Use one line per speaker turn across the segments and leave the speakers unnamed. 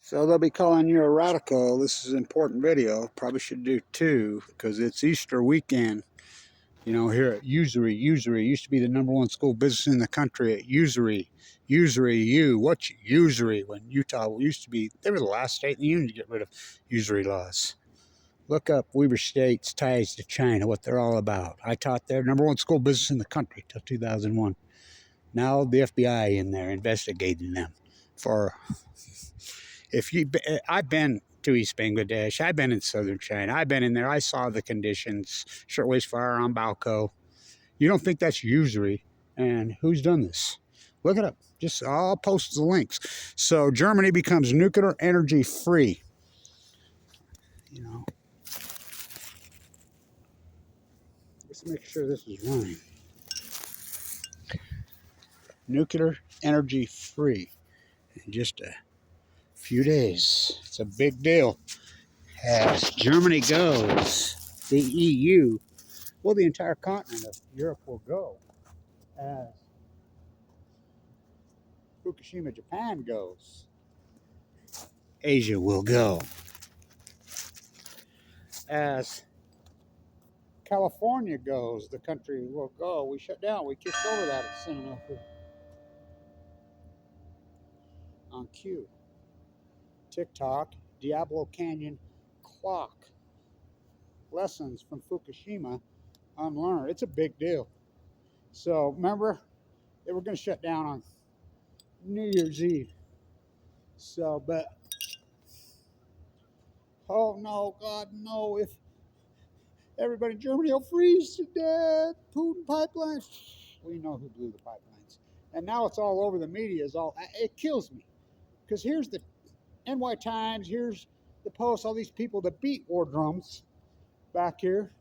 So they'll be calling you a radical. This is an important video. Probably should do two because it's Easter weekend. You know, here at Usury used to be the #1 school business in the country at Usury. What's Usury? When Utah used to be, they were the last state in the union to get rid of usury laws. Look up Weber State's ties to China, what they're all about. I taught there, #1 school business in the country till 2001. Now the FBI in there investigating them for I've been to East Bangladesh. I've been in southern China. I've been in there. I saw the conditions. Shirtwaist fire on Balco. You don't think that's usury? And who's done this? Look it up. I'll post the links. So Germany becomes nuclear energy free. You know, let's make sure this is running. Nuclear energy free in just a few days. It's a big deal. As Germany goes, the EU, well, the entire continent of Europe will go. As Fukushima, Japan goes, Asia will go. As California goes, the country will go. We shut down. We kicked over that at Cinema on Q. TikTok, Diablo Canyon clock. Lessons from Fukushima unlearned. It's a big deal. So remember, they were going to shut down on New Year's Eve. So, but, oh no, God, no, if everybody in Germany will freeze to death, Putin pipelines. We know who blew the pipelines. And now it's all over the media. It kills me. Because here's the NY Times, here's the Post, all these people that beat war drums back here.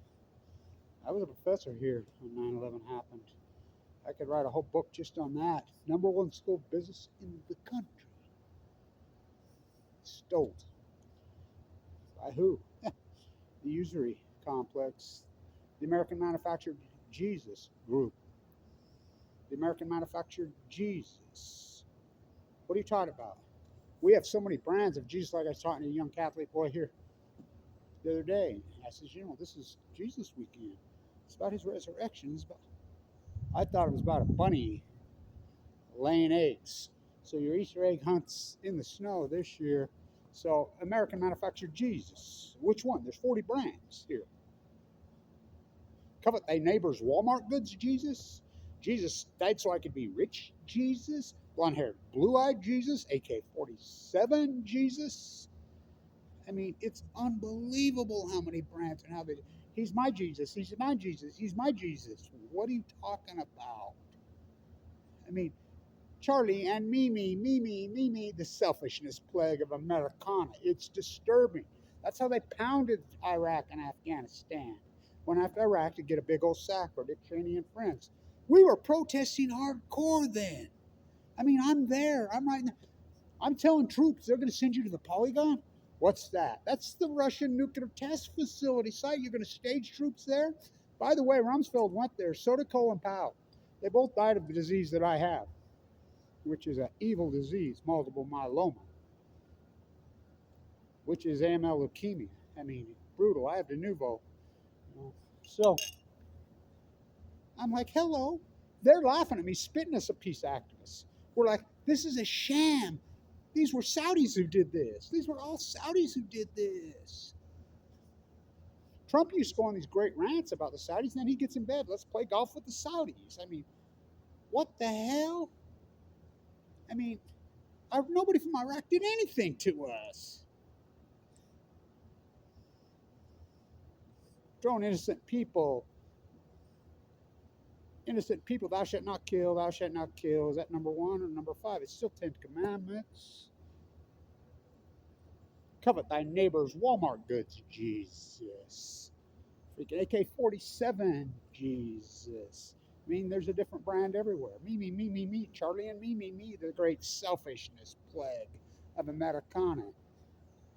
I was a professor here when 9/11 happened. I could write a whole book just on that. #1 school business in the country. Stole. By who? The usury complex. The American Manufactured Jesus Group. The American Manufactured Jesus. What are you talking about? We have so many brands of Jesus, like I was talking to a young Catholic boy here the other day. I said, this is Jesus weekend. It's about his resurrection. I thought it was about a bunny laying eggs. So your Easter egg hunts in the snow this year. So American Manufactured Jesus. Which one? There's 40 brands here. Covet thy neighbor's Walmart goods, Jesus. Jesus died so I could be rich, Jesus. Blonde-haired, blue-eyed Jesus. AK-47 Jesus. I mean, it's unbelievable how many brands and how they. He's my Jesus. He's my Jesus. He's my Jesus. What are you talking about? I mean, Charlie and Mimi, the selfishness plague of Americana. It's disturbing. That's how they pounded Iraq and Afghanistan. Went after Iraq to get a big old sack for Dick Cheney and friends. We were protesting hardcore then. I mean, I'm there. I'm telling troops they're going to send you to the Polygon. What's that? That's the Russian nuclear test facility site. You're going to stage troops there? By the way, Rumsfeld went there. So did Colin Powell. They both died of the disease that I have, which is an evil disease, multiple myeloma, which is AML leukemia. I mean, brutal. I have de novo. So I'm like, hello. They're laughing at me, spitting us a peace activists. We're like, this is a sham. These were Saudis who did this. These were all Saudis who did this. Trump used to go on these great rants about the Saudis, and then he gets in bed. Let's play golf with the Saudis. I mean, what the hell? I mean, nobody from Iraq did anything to us. Throwing innocent people, thou shalt not kill, thou shalt not kill. Is that #1 or #5? It's still 10 Commandments. Covet thy neighbor's Walmart goods, Jesus. Freaking AK-47, Jesus. I mean, there's a different brand everywhere. Me. Charlie and me. The great selfishness plague of Americana.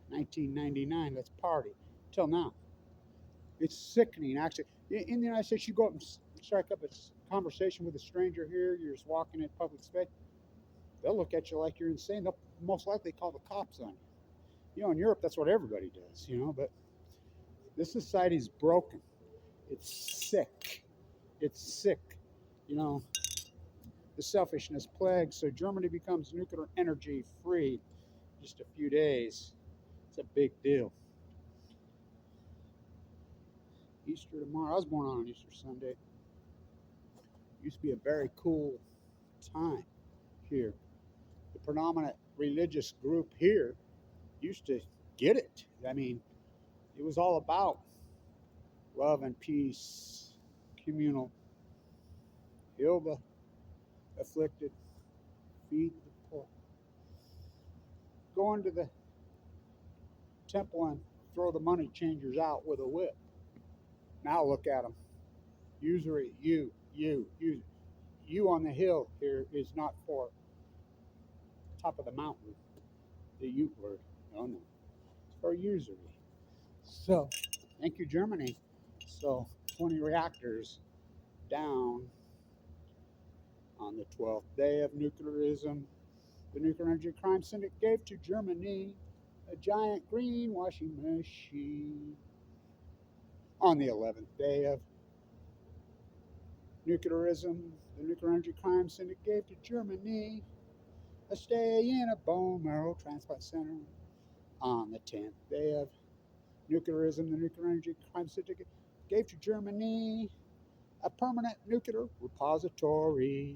1999, let's party. Till now. It's sickening, actually. In the United States, you go up and strike up a conversation with a stranger here. You're just walking in public space. They'll look at you like you're insane. They'll most likely call the cops on you. In Europe, that's what everybody does, but this society's broken. It's sick. It's sick. You know, the selfishness plague. So Germany becomes nuclear energy free in just a few days. It's a big deal. Easter tomorrow. I was born on Easter Sunday. Used to be a very cool time here. The predominant religious group here used to get it. I mean, it was all about love and peace, communal, heal the afflicted, feed the poor. Go into the temple and throw the money changers out with a whip. Now look at them. Usury, you on the hill here is not for top of the mountain, the Ute word. No, no. It's for usury. So, thank you, Germany. So, 20 reactors down on the 12th day of nuclearism. The Nuclear Energy Crime Syndicate gave to Germany a giant greenwashing machine. On the 11th day of nuclearism, the Nuclear Energy Crime Syndicate gave to Germany a stay in a bone marrow transplant center. On the 10th day of nuclearism, the Nuclear Energy Crime Syndicate gave to Germany a permanent nuclear repository.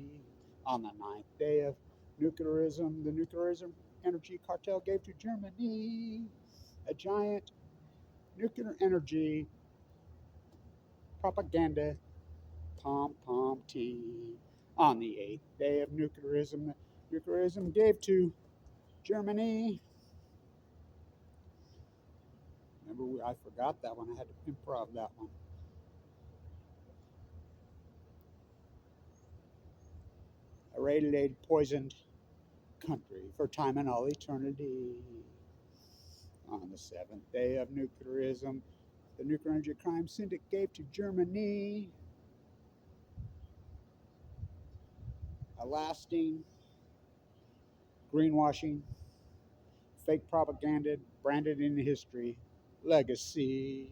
On the 9th day of nuclearism, the Nuclear Energy Cartel gave to Germany a giant nuclear energy propaganda pom-pom team. On the 8th day of nuclearism, the nuclearism gave to Germany. Remember, I forgot that one. I had to improv that one. A radiated, poisoned country for time and all eternity. On the 7th day of nuclearism, the Nuclear Energy Crime Syndicate gave to Germany a lasting greenwashing, fake propaganda, branded in history, legacy.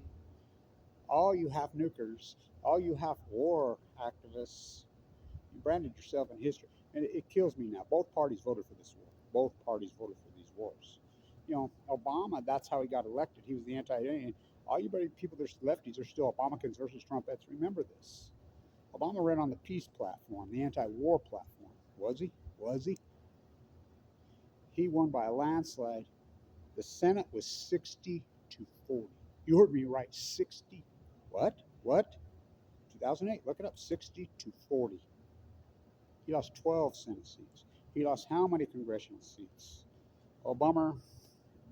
All you half nukers, all you half war activists, you branded yourself in history. And it kills me now. Both parties voted for this war. Both parties voted for these wars. Obama, that's how he got elected. He was the anti-alien. All you people that are lefties are still Obamacans versus Trumpettes. Remember this. Obama ran on the peace platform, the anti-war platform. Was he? Was he? He won by a landslide. The Senate was 60 to 40. You heard me right. 60. What? What? 2008. Look it up. 60 to 40. He lost 12 Senate seats. He lost how many congressional seats? Obama,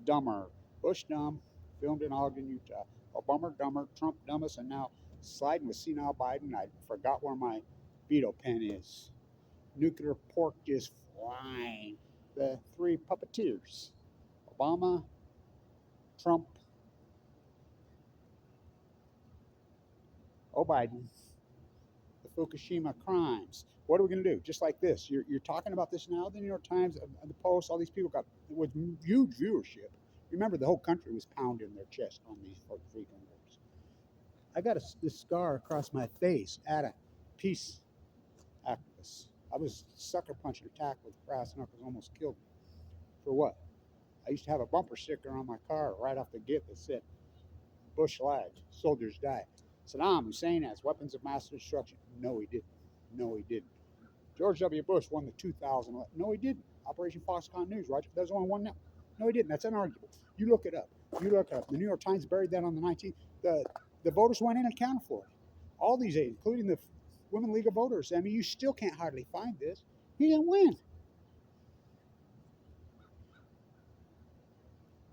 dumber. Bush dumb, filmed in Ogden, Utah. Obama dumber, Trump dumbest, and now sliding with senile Biden. I forgot where my veto pen is. Nuclear pork just flying. The three puppeteers. Obama, Trump, Biden. The Fukushima crimes. What are we going to do? Just like this. You're talking about this now. The New York Times, the Post, all these people got with huge viewership. Remember, the whole country was pounding their chest on these freaking wars. I got this scar across my face at a peace activist. I was sucker punched and attacked with brass knuckles, almost killed me. For what? I used to have a bumper sticker on my car right off the gate that said, Bush lied, soldiers died. Saddam Hussein has weapons of mass destruction. No, he didn't. No, he didn't. George W. Bush won the 2011. No, he didn't. Operation Foxconn News, Roger. There's only one network. No, he didn't. That's unarguable. You look it up. You look up. The New York Times buried that on the 19th. The voters went in and counted for it. All these aides, including the Women League of Voters. I mean, you still can't hardly find this. He didn't win.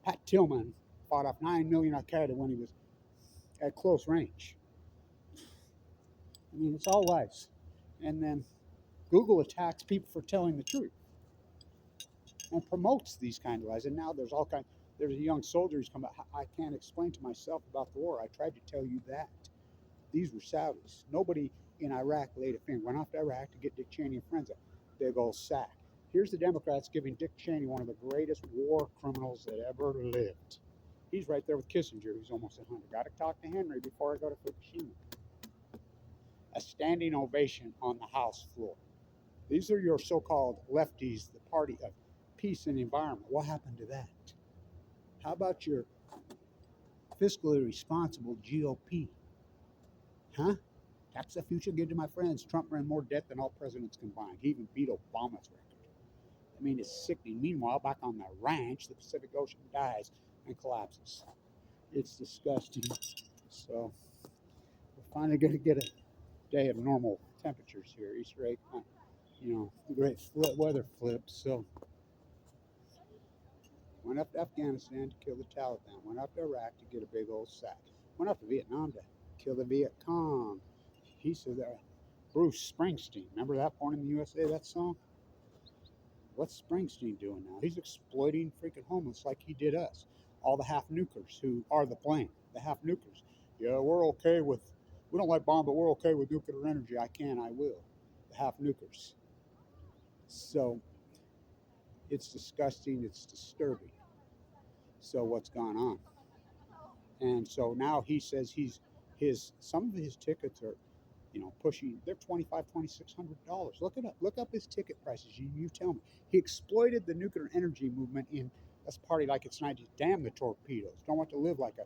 Pat Tillman fought off 9 million Al-Qaeda when he was at close range. I mean, it's all lies. And then Google attacks people for telling the truth and promotes these kind of lies. And now there's all kind. There's a young soldier who's come out. I can't explain to myself about the war. I tried to tell you that. These were Saudis. Nobody in Iraq laid a finger. Went off to Iraq to get Dick Cheney and friends a big old sack. Here's the Democrats giving Dick Cheney, one of the greatest war criminals that ever lived. He's right there with Kissinger, who's almost 100. Got to talk to Henry before I go to Fukushima. A standing ovation on the House floor. These are your so-called lefties, the party of peace and environment. What happened to that? How about your fiscally responsible GOP? Huh? Tax the future, give to my friends. Trump ran more debt than all presidents combined. He even beat Obama's record. I mean, it's sickening. Meanwhile, back on the ranch, the Pacific Ocean dies and collapses. It's disgusting. So we're finally going to get a day of normal temperatures here. Easter egg hunt. The great weather flips. So went up to Afghanistan to kill the Taliban. Went up to Iraq to get a big old sack. Went up to Vietnam to kill the Viet Cong. He said that Bruce Springsteen, remember that, Born in the USA, that song? What's Springsteen doing now? He's exploiting freaking homeless like he did us. All the half-nukers who are the blame. The half-nukers. Yeah, we're okay with, we don't like bomb, but we're okay with nuclear energy. I can, I will. The half-nukers. So it's disgusting, it's disturbing. So what's gone on? And so now he says some of his tickets are, pushing, they're $2,500, $2,600. Look it up. Look up his ticket prices. You tell me. He exploited the nuclear energy movement in us party like it's 90s. Damn the torpedoes. Don't want to live like a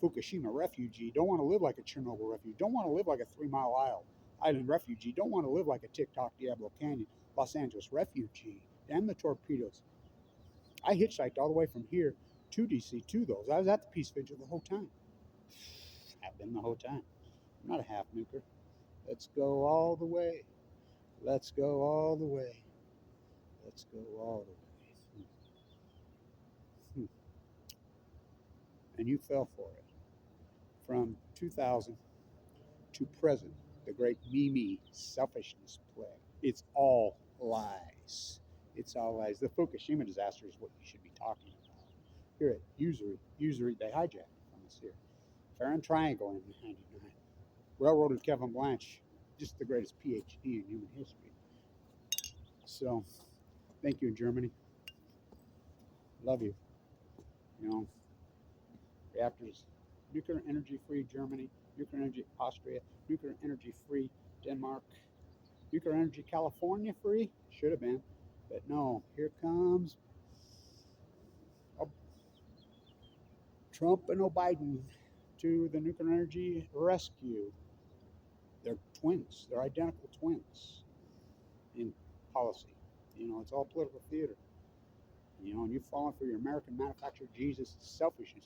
Fukushima refugee. Don't want to live like a Chernobyl refugee. Don't want to live like a 3 Mile Island refugee. Don't want to live like a TikTok Diablo Canyon Los Angeles refugee. Damn the torpedoes. I hitchhiked all the way from here to DC to those. I was at the peace vigil the whole time. I've been the whole time. I'm not a half nuker. Let's go all the way. Let's go all the way. Let's go all the way. And you fell for it. From 2000 to present, the great me selfishness play. It's all lies. It's all lies. The Fukushima disaster is what you should be talking about. Here at usury, they hijacked from us here. Farron Triangle in 99. Railroaded Kevin Blanche, just the greatest PhD in human history. So, thank you, Germany. Love you. Reactors, nuclear energy free Germany, nuclear energy Austria, nuclear energy free Denmark, nuclear energy California free. Should have been, but no. Here comes Trump and Biden to the nuclear energy rescue. They're twins. They're identical twins in policy. It's all political theater. And you've fallen for your American manufactured Jesus selfishness.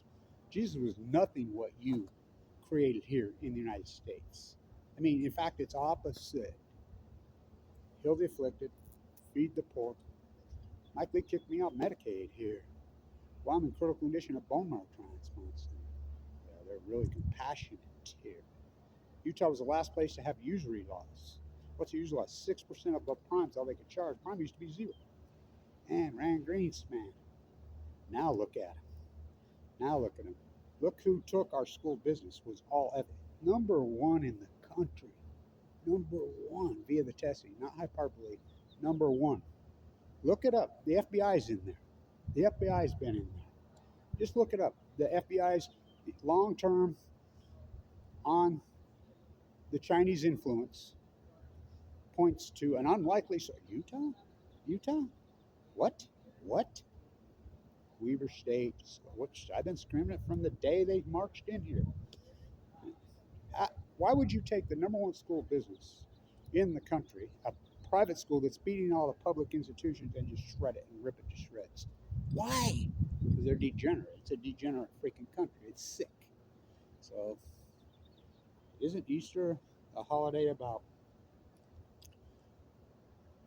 Jesus was nothing what you created here in the United States. I mean, in fact, it's opposite. Heal the afflicted, feed the poor. Mike Lee kicked me out Medicaid here. Well, I'm in critical condition of bone marrow transplants. They're really compassionate here. Utah was the last place to have usury laws. What's the usury law? 6% of the prime's all they could charge. Prime used to be 0. And Rand Greenspan. Now look at him. Now look at him. Look who took our school business, was all number 1 in the country. Number 1 via the testing, not hyperbole. Number 1. Look it up. The FBI's in there. The FBI's been in there. Just look it up. The FBI's long-term on the Chinese influence points to an unlikely. Utah? What? Weber State, which I've been screaming it from the day they marched in here. Why would you take the number 1 school business in the country, a private school that's beating all the public institutions, and just shred it and rip it to shreds? Why? Because they're degenerate. It's a degenerate freaking country. It's sick. So, isn't Easter a holiday about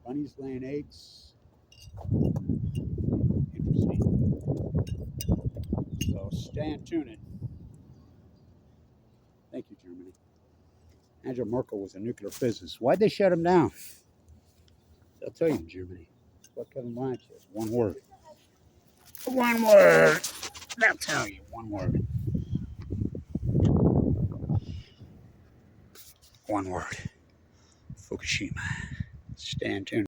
bunnies laying eggs? Interesting. So, stand tuned. Thank you, Germany. Angela Merkel was a nuclear physicist. Why'd they shut him down? I'll tell you, Germany. That's what Kevin Blanche says. One word. One word. I'll tell you. One word. One word. Fukushima. Stand tuned.